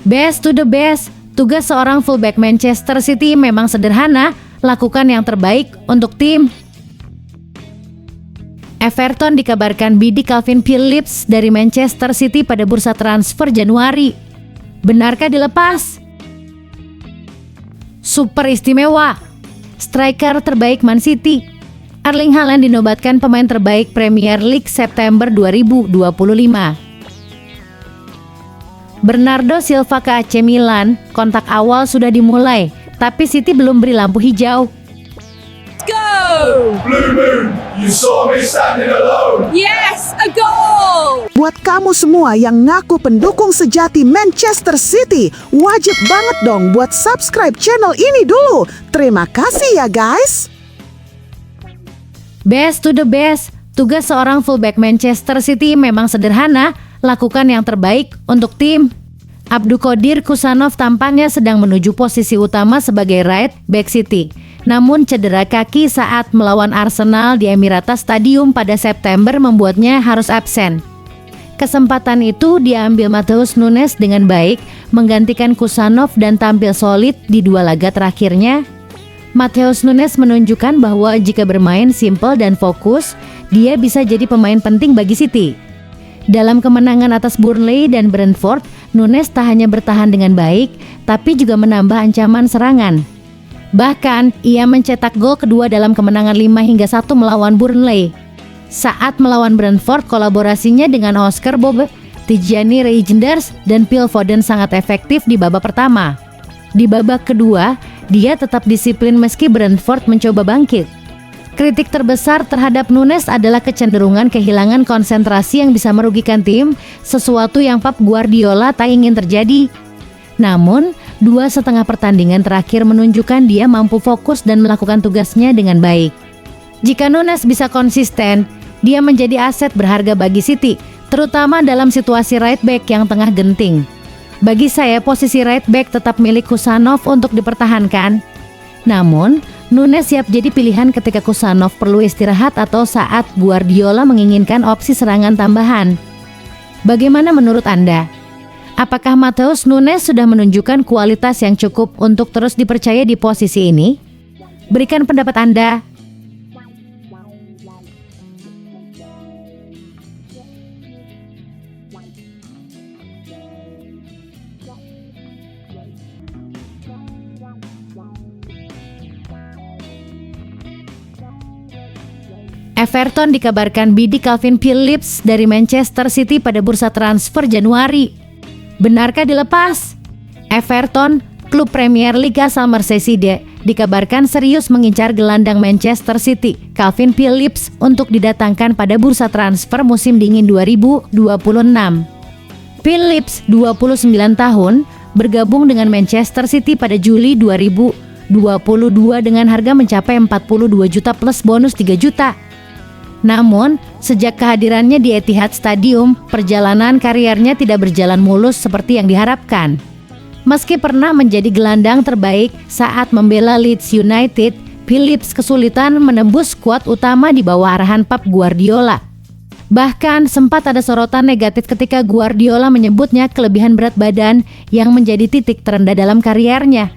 Best to the best. Tugas seorang fullback Manchester City memang sederhana, lakukan yang terbaik untuk tim. Everton dikabarkan bidik Calvin Phillips dari Manchester City pada bursa transfer Januari. Benarkah dilepas? Super istimewa. Striker terbaik Man City. Erling Haaland dinobatkan pemain terbaik Premier League September 2025. Bernardo Silva ke AC Milan, kontak awal sudah dimulai, tapi City belum beri lampu hijau. Go! Blue Moon, you saw me standing alone. Yes, a goal! Buat kamu semua yang ngaku pendukung sejati Manchester City, wajib banget dong buat subscribe channel ini dulu. Terima kasih ya guys. Best to the best. Tugas seorang fullback Manchester City memang sederhana, lakukan yang terbaik untuk tim. Abdulkadir Kusanov tampaknya sedang menuju posisi utama sebagai right back City. Namun cedera kaki saat melawan Arsenal di Emirates Stadium pada September membuatnya harus absen. Kesempatan itu diambil Matheus Nunes dengan baik, menggantikan Kusanov dan tampil solid di dua laga terakhirnya. Matheus Nunes menunjukkan bahwa jika bermain simpel dan fokus, dia bisa jadi pemain penting bagi City. Dalam kemenangan atas Burnley dan Brentford, Nunes tak hanya bertahan dengan baik, tapi juga menambah ancaman serangan. Bahkan, ia mencetak gol kedua dalam kemenangan 5-1 melawan Burnley. Saat melawan Brentford, kolaborasinya dengan Oscar Bob, Tijani Reijnders, dan Phil Foden sangat efektif di babak pertama. Di babak kedua, dia tetap disiplin meski Brentford mencoba bangkit. Kritik terbesar terhadap Nunes adalah kecenderungan kehilangan konsentrasi yang bisa merugikan tim, sesuatu yang Pep Guardiola tak ingin terjadi. Namun, 2,5 pertandingan terakhir menunjukkan dia mampu fokus dan melakukan tugasnya dengan baik. Jika Nunes bisa konsisten, dia menjadi aset berharga bagi City, terutama dalam situasi right back yang tengah genting. Bagi saya, posisi right back tetap milik Kusanov untuk dipertahankan. Namun, Nunes siap jadi pilihan ketika Kusanov perlu istirahat atau saat Guardiola menginginkan opsi serangan tambahan. Bagaimana menurut Anda? Apakah Matheus Nunes sudah menunjukkan kualitas yang cukup untuk terus dipercaya di posisi ini? Berikan pendapat Anda. Everton dikabarkan bidik Calvin Phillips dari Manchester City pada bursa transfer Januari. Benarkah dilepas? Everton, klub Premier League asal Merseyside, dikabarkan serius mengincar gelandang Manchester City, Calvin Phillips, untuk didatangkan pada bursa transfer musim dingin 2026. Phillips, 29 tahun, bergabung dengan Manchester City pada Juli 2022 dengan harga mencapai 42 juta plus bonus 3 juta. Namun, sejak kehadirannya di Etihad Stadium, perjalanan karirnya tidak berjalan mulus seperti yang diharapkan. Meski pernah menjadi gelandang terbaik saat membela Leeds United, Phillips kesulitan menembus skuad utama di bawah arahan Pep Guardiola. Bahkan sempat ada sorotan negatif ketika Guardiola menyebutnya kelebihan berat badan yang menjadi titik terendah dalam kariernya.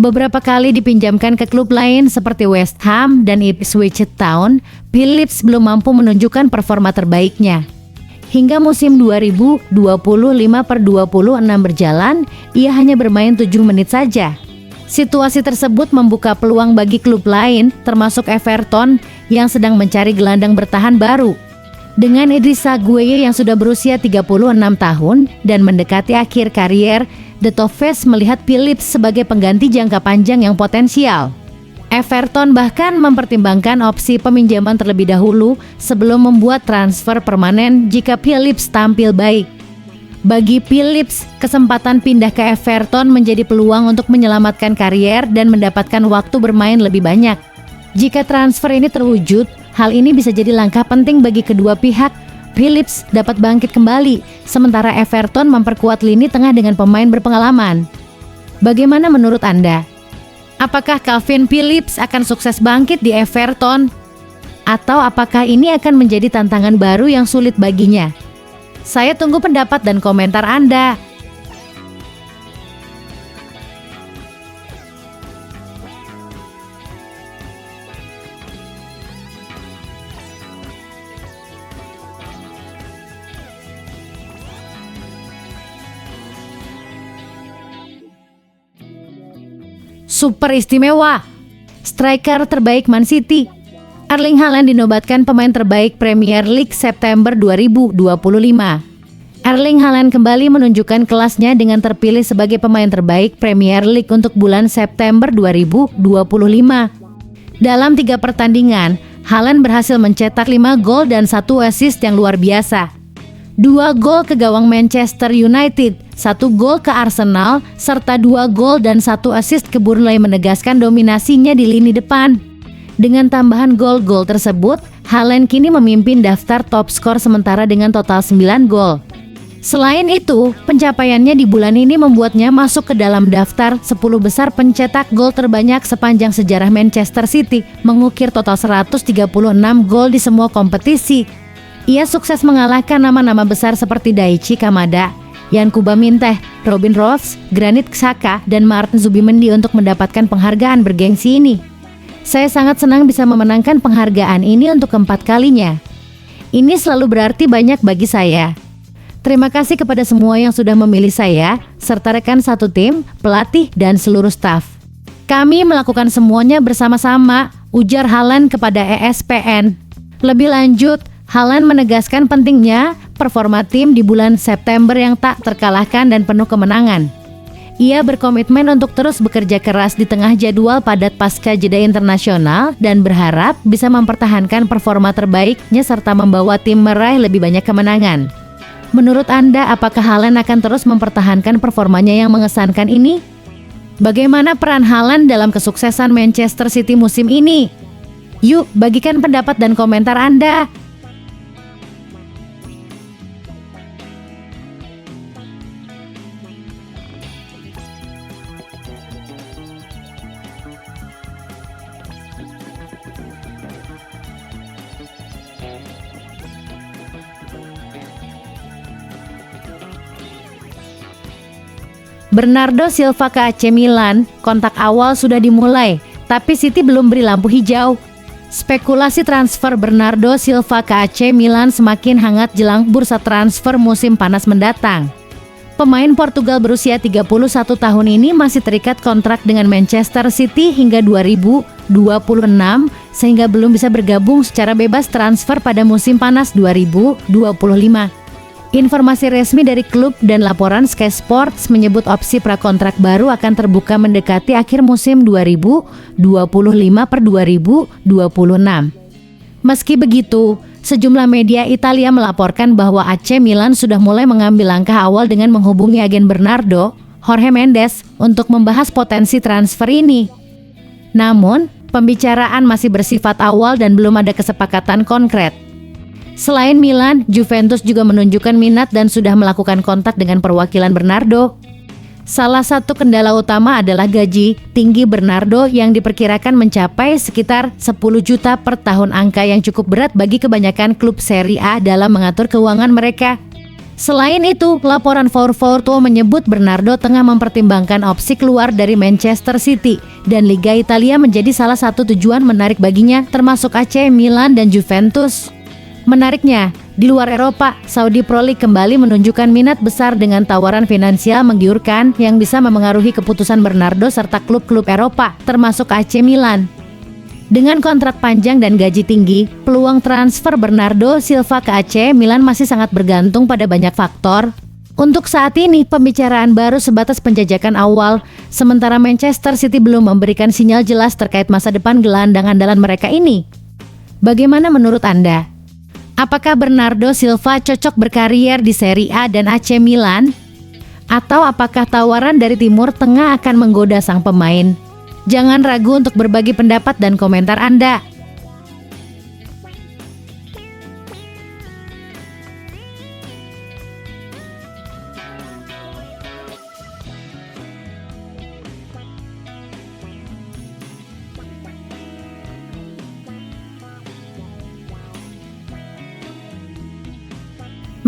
Beberapa kali dipinjamkan ke klub lain seperti West Ham dan Ipswich Town, Phillips belum mampu menunjukkan performa terbaiknya. Hingga musim 2025/26 berjalan, ia hanya bermain 7 menit saja. Situasi tersebut membuka peluang bagi klub lain, termasuk Everton yang sedang mencari gelandang bertahan baru. Dengan Idrissa Gueye yang sudah berusia 36 tahun dan mendekati akhir karier, The Toffees melihat Phillips sebagai pengganti jangka panjang yang potensial. Everton bahkan mempertimbangkan opsi peminjaman terlebih dahulu sebelum membuat transfer permanen jika Phillips tampil baik. Bagi Phillips, kesempatan pindah ke Everton menjadi peluang untuk menyelamatkan karier dan mendapatkan waktu bermain lebih banyak. Jika transfer ini terwujud, hal ini bisa jadi langkah penting bagi kedua pihak. Phillips dapat bangkit kembali, sementara Everton memperkuat lini tengah dengan pemain berpengalaman. Bagaimana menurut Anda? Apakah Calvin Phillips akan sukses bangkit di Everton? Atau apakah ini akan menjadi tantangan baru yang sulit baginya? Saya tunggu pendapat dan komentar Anda. Super istimewa. Striker terbaik Man City. Erling Haaland dinobatkan pemain terbaik Premier League September 2025. Erling Haaland kembali menunjukkan kelasnya dengan terpilih sebagai pemain terbaik Premier League untuk bulan September 2025. Dalam 3 pertandingan, Haaland berhasil mencetak 5 gol dan 1 assist yang luar biasa. 2 gol ke gawang Manchester United, 1 gol ke Arsenal, serta 2 gol dan 1 assist ke Burnley menegaskan dominasinya di lini depan. Dengan tambahan gol-gol tersebut, Haaland kini memimpin daftar top skor sementara dengan total 9 gol. Selain itu, pencapaiannya di bulan ini membuatnya masuk ke dalam daftar 10 besar pencetak gol terbanyak sepanjang sejarah Manchester City, mengukir total 136 gol di semua kompetisi. Ia sukses mengalahkan nama-nama besar seperti Daichi Kamada, Yankuba Minteh, Robin Rolfs, Granit Xhaka, dan Martin Zubimendi untuk mendapatkan penghargaan bergengsi ini. Saya sangat senang bisa memenangkan penghargaan ini untuk keempat kalinya. Ini selalu berarti banyak bagi saya. Terima kasih kepada semua yang sudah memilih saya, serta rekan satu tim, pelatih, dan seluruh staf. Kami melakukan semuanya bersama-sama, ujar Haaland kepada ESPN. Lebih lanjut, Haaland menegaskan pentingnya performa tim di bulan September yang tak terkalahkan dan penuh kemenangan. Ia berkomitmen untuk terus bekerja keras di tengah jadwal padat pasca jeda internasional dan berharap bisa mempertahankan performa terbaiknya serta membawa tim meraih lebih banyak kemenangan. Menurut Anda, apakah Haaland akan terus mempertahankan performanya yang mengesankan ini? Bagaimana peran Haaland dalam kesuksesan Manchester City musim ini? Yuk, bagikan pendapat dan komentar Anda. Bernardo Silva ke AC Milan, kontak awal sudah dimulai, tapi City belum beri lampu hijau. Spekulasi transfer Bernardo Silva ke AC Milan semakin hangat jelang bursa transfer musim panas mendatang. Pemain Portugal berusia 31 tahun ini masih terikat kontrak dengan Manchester City hingga 2026, sehingga belum bisa bergabung secara bebas transfer pada musim panas 2025. Informasi resmi dari klub dan laporan Sky Sports menyebut opsi prakontrak baru akan terbuka mendekati akhir musim 2025/2026. Meski begitu, sejumlah media Italia melaporkan bahwa AC Milan sudah mulai mengambil langkah awal dengan menghubungi agen Bernardo, Jorge Mendes, untuk membahas potensi transfer ini. Namun, pembicaraan masih bersifat awal dan belum ada kesepakatan konkret. Selain Milan, Juventus juga menunjukkan minat dan sudah melakukan kontak dengan perwakilan Bernardo. Salah satu kendala utama adalah gaji tinggi Bernardo yang diperkirakan mencapai sekitar 10 juta per tahun, angka yang cukup berat bagi kebanyakan klub Serie A dalam mengatur keuangan mereka. Selain itu, laporan Forfoto menyebut Bernardo tengah mempertimbangkan opsi keluar dari Manchester City dan Liga Italia menjadi salah satu tujuan menarik baginya, termasuk AC Milan dan Juventus. Menariknya, di luar Eropa, Saudi Pro League kembali menunjukkan minat besar dengan tawaran finansial menggiurkan yang bisa memengaruhi keputusan Bernardo serta klub-klub Eropa, termasuk AC Milan. Dengan kontrak panjang dan gaji tinggi, peluang transfer Bernardo Silva ke AC Milan masih sangat bergantung pada banyak faktor. Untuk saat ini, pembicaraan baru sebatas penjajakan awal, sementara Manchester City belum memberikan sinyal jelas terkait masa depan gelandang andalan mereka ini. Bagaimana menurut Anda? Apakah Bernardo Silva cocok berkarier di Serie A dan AC Milan? Atau apakah tawaran dari Timur Tengah akan menggoda sang pemain? Jangan ragu untuk berbagi pendapat dan komentar Anda.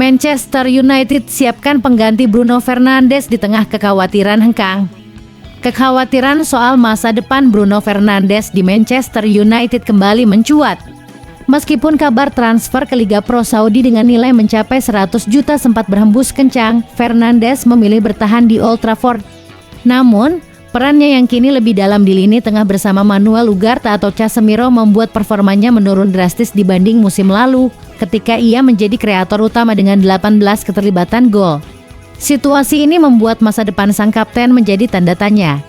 Manchester United siapkan pengganti Bruno Fernandes di tengah kekhawatiran hengkang. Kekhawatiran soal masa depan Bruno Fernandes di Manchester United kembali mencuat. Meskipun kabar transfer ke Liga Pro Saudi dengan nilai mencapai 100 juta sempat berhembus kencang, Fernandes memilih bertahan di Old Trafford. Namun, Perannya yang kini lebih dalam di lini tengah bersama Manuel Ugarte atau Casemiro membuat performanya menurun drastis dibanding musim lalu ketika ia menjadi kreator utama dengan 18 keterlibatan gol. Situasi ini membuat masa depan sang kapten menjadi tanda tanya.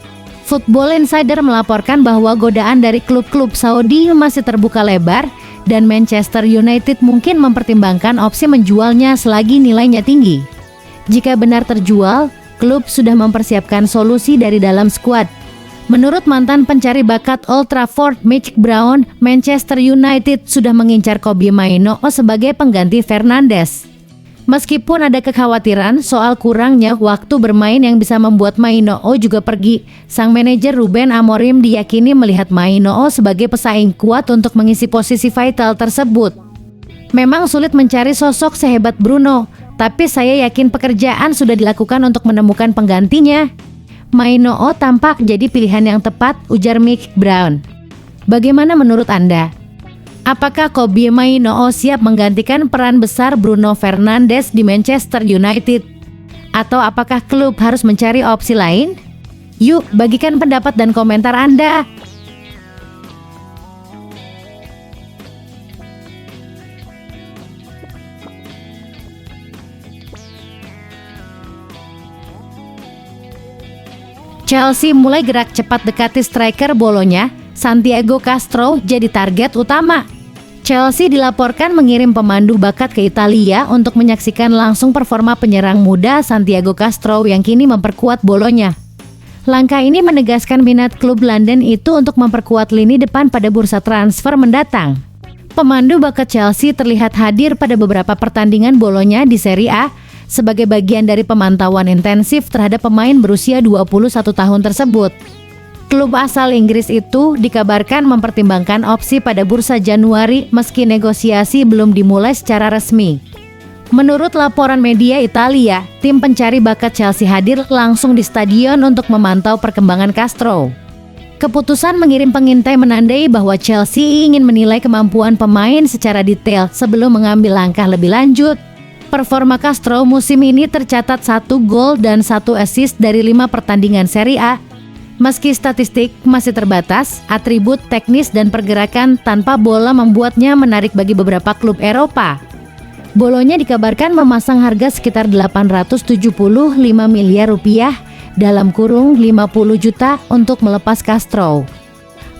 Football Insider melaporkan bahwa godaan dari klub-klub Saudi masih terbuka lebar dan Manchester United mungkin mempertimbangkan opsi menjualnya selagi nilainya tinggi. Jika benar terjual, klub sudah mempersiapkan solusi dari dalam skuad. Menurut mantan pencari bakat Old Trafford Mick Brown, Manchester United sudah mengincar Kobbie Mainoo sebagai pengganti Fernandes. Meskipun ada kekhawatiran soal kurangnya waktu bermain yang bisa membuat Mainoo juga pergi, sang manajer Ruben Amorim diyakini melihat Mainoo sebagai pesaing kuat untuk mengisi posisi vital tersebut. Memang sulit mencari sosok sehebat Bruno, tapi saya yakin pekerjaan sudah dilakukan untuk menemukan penggantinya. Mainoo tampak jadi pilihan yang tepat, ujar Mick Brown. Bagaimana menurut Anda? Apakah Kobbie Mainoo siap menggantikan peran besar Bruno Fernandes di Manchester United? Atau apakah klub harus mencari opsi lain? Yuk, bagikan pendapat dan komentar Anda. Chelsea mulai gerak cepat dekati striker Bolonya, Santiago Castro jadi target utama. Chelsea dilaporkan mengirim pemandu bakat ke Italia untuk menyaksikan langsung performa penyerang muda Santiago Castro yang kini memperkuat Bolonya. Langkah ini menegaskan minat klub London itu untuk memperkuat lini depan pada bursa transfer mendatang. Pemandu bakat Chelsea terlihat hadir pada beberapa pertandingan Bolonya di Serie A sebagai bagian dari pemantauan intensif terhadap pemain berusia 21 tahun tersebut. Klub asal Inggris itu dikabarkan mempertimbangkan opsi pada bursa Januari meski negosiasi belum dimulai secara resmi. Menurut laporan media Italia, tim pencari bakat Chelsea hadir langsung di stadion untuk memantau perkembangan Castro. Keputusan mengirim pengintai menandai bahwa Chelsea ingin menilai kemampuan pemain secara detail sebelum mengambil langkah lebih lanjut. Performa Castro musim ini tercatat 1 gol dan 1 assist dari 5 pertandingan Serie A. Meski statistik masih terbatas, atribut teknis dan pergerakan tanpa bola membuatnya menarik bagi beberapa klub Eropa. Bolonya dikabarkan memasang harga sekitar 875 miliar rupiah dalam kurung 50 juta untuk melepas Castro.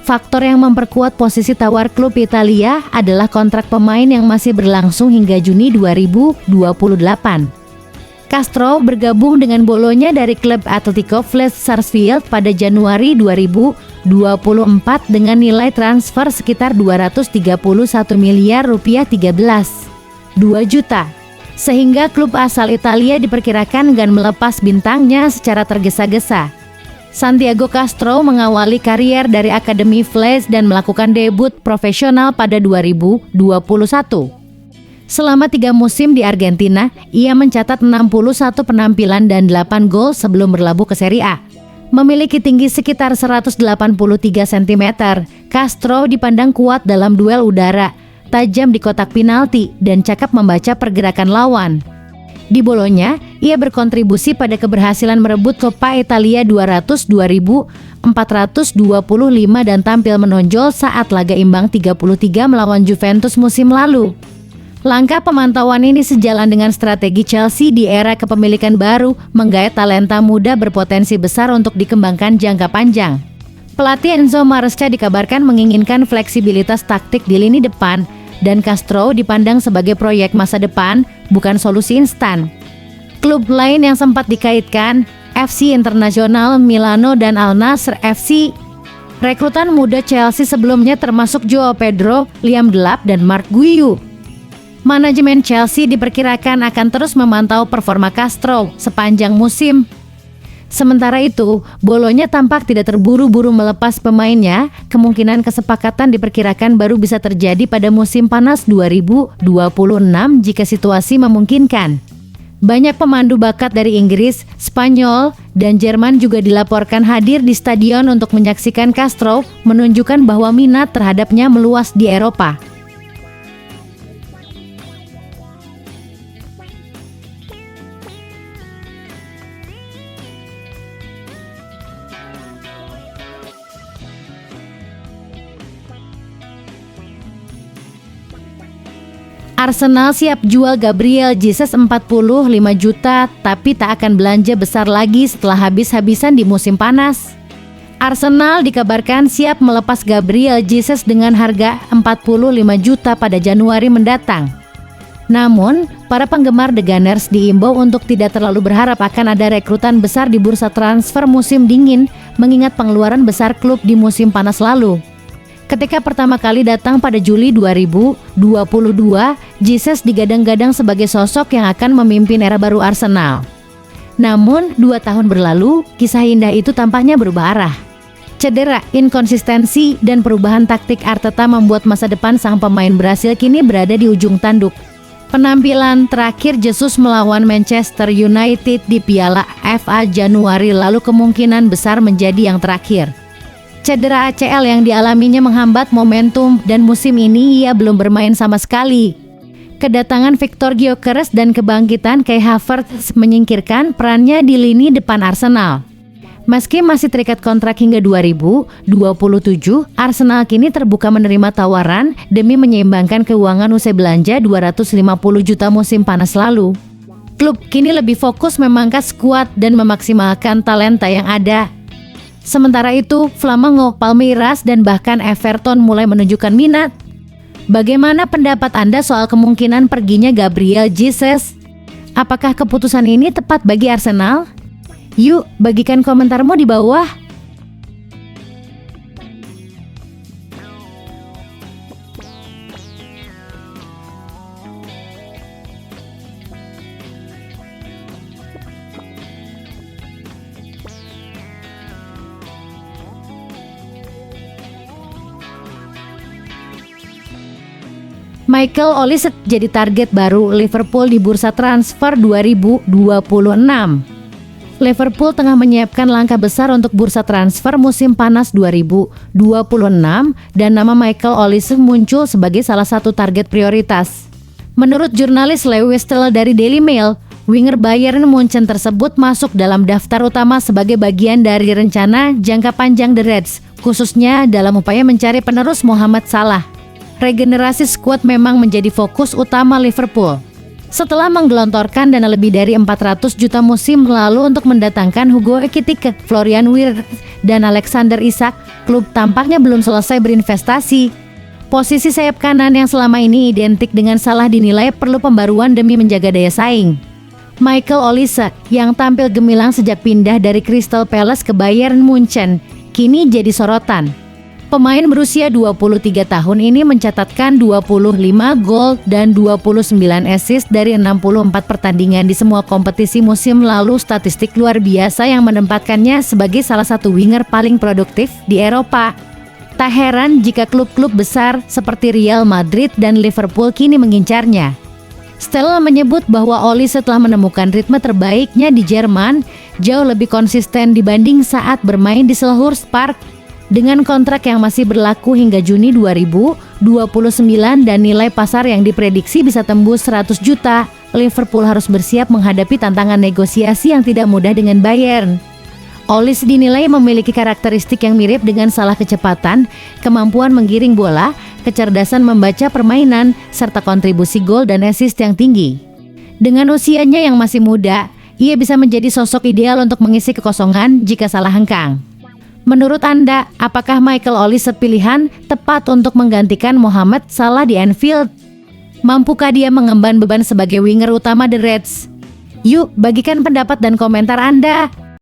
Faktor yang memperkuat posisi tawar klub Italia adalah kontrak pemain yang masih berlangsung hingga Juni 2028. Castro bergabung dengan Bolonya dari klub Atletico Fleet Sarsfield pada Januari 2024 dengan nilai transfer sekitar 231 miliar rupiah 2 juta. Sehingga klub asal Italia diperkirakan akan melepas bintangnya secara tergesa-gesa. Santiago Castro mengawali karier dari Akademi Fleet dan melakukan debut profesional pada 2021. Selama 3 musim di Argentina, ia mencatat 61 penampilan dan 8 gol sebelum berlabuh ke Serie A. Memiliki tinggi sekitar 183 cm, Castro dipandang kuat dalam duel udara, tajam di kotak penalti, dan cakap membaca pergerakan lawan. Di Bolonya, ia berkontribusi pada keberhasilan merebut Coppa Italia 200 2425 dan tampil menonjol saat laga imbang 33 melawan Juventus musim lalu. Langkah pemantauan ini sejalan dengan strategi Chelsea di era kepemilikan baru, menggait talenta muda berpotensi besar untuk dikembangkan jangka panjang. Pelatih Enzo Maresca dikabarkan menginginkan fleksibilitas taktik di lini depan, dan Castro dipandang sebagai proyek masa depan, bukan solusi instan. Klub lain yang sempat dikaitkan, FC Internazionale Milano dan Al Nassr FC. Rekrutan muda Chelsea sebelumnya termasuk Joao Pedro, Liam Delap, dan Marc Guiu. Manajemen Chelsea diperkirakan akan terus memantau performa Castro sepanjang musim. Sementara itu, Bolonya tampak tidak terburu-buru melepas pemainnya. Kemungkinan kesepakatan diperkirakan baru bisa terjadi pada musim panas 2026 jika situasi memungkinkan. Banyak pemandu bakat dari Inggris, Spanyol, dan Jerman juga dilaporkan hadir di stadion untuk menyaksikan Castro, menunjukkan bahwa minat terhadapnya meluas di Eropa. Arsenal siap jual Gabriel Jesus 45 juta, tapi tak akan belanja besar lagi setelah habis-habisan di musim panas. Arsenal dikabarkan siap melepas Gabriel Jesus dengan harga 45 juta pada Januari mendatang. Namun, para penggemar The Gunners diimbau untuk tidak terlalu berharap akan ada rekrutan besar di bursa transfer musim dingin, mengingat pengeluaran besar klub di musim panas lalu. Ketika pertama kali datang pada Juli 2022, Jesus digadang-gadang sebagai sosok yang akan memimpin era baru Arsenal. Namun, 2 tahun berlalu, kisah indah itu tampaknya berubah arah. Cedera, inkonsistensi, dan perubahan taktik Arteta membuat masa depan sang pemain Brasil kini berada di ujung tanduk. Penampilan terakhir Jesus melawan Manchester United di Piala FA Januari lalu kemungkinan besar menjadi yang terakhir. Cedera ACL yang dialaminya menghambat momentum dan musim ini ia belum bermain sama sekali. Kedatangan Victor Gyökeres dan kebangkitan Kai Havertz menyingkirkan perannya di lini depan Arsenal. Meski masih terikat kontrak hingga 2027, Arsenal kini terbuka menerima tawaran demi menyeimbangkan keuangan usai belanja 250 juta musim panas lalu. Klub kini lebih fokus memangkas skuad dan memaksimalkan talenta yang ada. Sementara itu, Flamengo, Palmeiras, dan bahkan Everton mulai menunjukkan minat. Bagaimana pendapat Anda soal kemungkinan perginya Gabriel Jesus? Apakah keputusan ini tepat bagi Arsenal? Yuk, bagikan komentarmu di bawah. Michael Olise jadi target baru Liverpool di bursa transfer 2026. Liverpool tengah menyiapkan langkah besar untuk bursa transfer musim panas 2026 dan nama Michael Olise muncul sebagai salah satu target prioritas. Menurut jurnalis Lewis Tell dari Daily Mail, winger Bayern Munchen tersebut masuk dalam daftar utama sebagai bagian dari rencana jangka panjang The Reds, khususnya dalam upaya mencari penerus Mohamed Salah. Regenerasi skuad memang menjadi fokus utama Liverpool. Setelah menggelontorkan dana lebih dari 400 juta musim lalu untuk mendatangkan Hugo Ekitike, Florian Wirtz, dan Alexander Isak, klub tampaknya belum selesai berinvestasi. Posisi sayap kanan yang selama ini identik dengan Salah dinilai perlu pembaruan demi menjaga daya saing. Michael Olise yang tampil gemilang sejak pindah dari Crystal Palace ke Bayern Munchen, kini jadi sorotan. Pemain berusia 23 tahun ini mencatatkan 25 gol dan 29 assist dari 64 pertandingan di semua kompetisi musim lalu, statistik luar biasa yang menempatkannya sebagai salah satu winger paling produktif di Eropa. Tak heran jika klub-klub besar seperti Real Madrid dan Liverpool kini mengincarnya. Stella menyebut bahwa Olise telah menemukan ritme terbaiknya di Jerman, jauh lebih konsisten dibanding saat bermain di Selhurst Park. Dengan kontrak yang masih berlaku hingga Juni 2029 dan nilai pasar yang diprediksi bisa tembus 100 juta, Liverpool harus bersiap menghadapi tantangan negosiasi yang tidak mudah dengan Bayern. Olise dinilai memiliki karakteristik yang mirip dengan Salah, kecepatan, kemampuan menggiring bola, kecerdasan membaca permainan, serta kontribusi gol dan assist yang tinggi. Dengan usianya yang masih muda, ia bisa menjadi sosok ideal untuk mengisi kekosongan jika Salah hengkang. Menurut Anda, apakah Michael Olise pilihan tepat untuk menggantikan Mohamed Salah di Anfield? Mampukah dia mengemban beban sebagai winger utama The Reds? Yuk, bagikan pendapat dan komentar Anda.